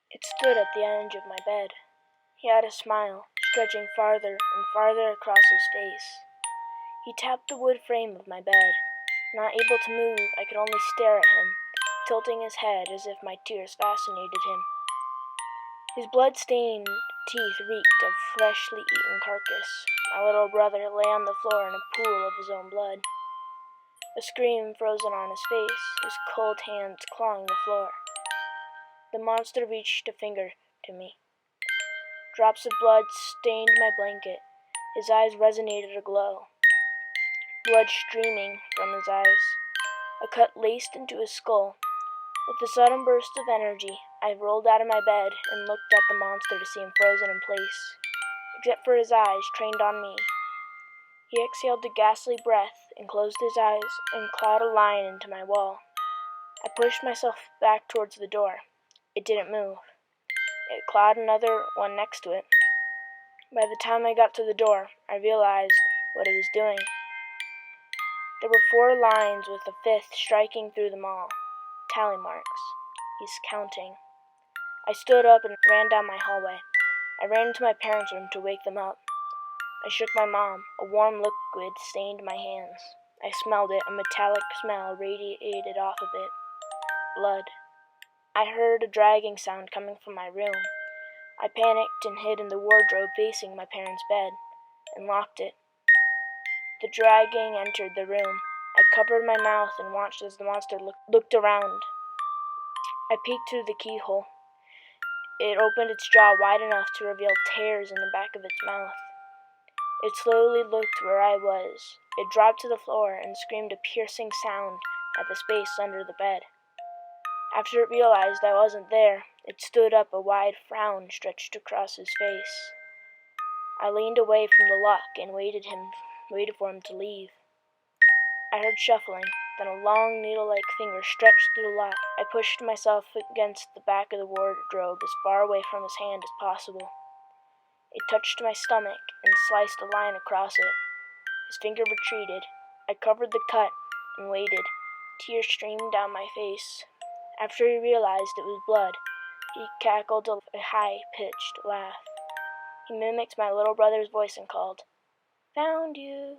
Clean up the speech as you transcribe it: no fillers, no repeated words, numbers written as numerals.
It stood at the edge of my bed. He had a smile, stretching farther and farther across his face. He tapped the wood frame of my bed. Not able to move, I could only stare at him, tilting his head as if my tears fascinated him. His blood-stained teeth reeked of freshly eaten carcass. My little brother lay on the floor in a pool of his own blood. A scream frozen on his face, his cold hands clawing the floor. The monster reached a finger to me. Drops of blood stained my blanket. His eyes resonated aglow. Blood streaming from his eyes. A cut laced into his skull. With a sudden burst of energy, I rolled out of my bed and looked at the monster to see him frozen in place, except for his eyes trained on me. He exhaled a ghastly breath and closed his eyes and clawed a line into my wall. I pushed myself back towards the door. It didn't move. It clawed another one next to it. By the time I got to the door, I realized what it was doing. There were 4 lines with a 5th striking through them all. Tally marks. He's counting. I stood up and ran down my hallway. I ran into my parents' room to wake them up. I shook my mom. A warm liquid stained my hands. I smelled it. A metallic smell radiated off of it. Blood. I heard a dragging sound coming from my room. I panicked and hid in the wardrobe facing my parents' bed and locked it. The dragging entered the room. I covered my mouth and watched as the monster looked around. I peeked through the keyhole. It opened its jaw wide enough to reveal tears in the back of its mouth. It slowly looked where I was. It dropped to the floor and screamed a piercing sound at the space under the bed. After it realized I wasn't there, it stood up, a wide frown stretched across his face. I leaned away from the lock and waited for him to leave. I heard shuffling, then a long needle-like finger stretched through the lock. I pushed myself against the back of the wardrobe as far away from his hand as possible. It touched my stomach and sliced a line across it. His finger retreated. I covered the cut and waited. Tears streamed down my face. After he realized it was blood, he cackled a high-pitched laugh. He mimicked my little brother's voice and called, "Found you!"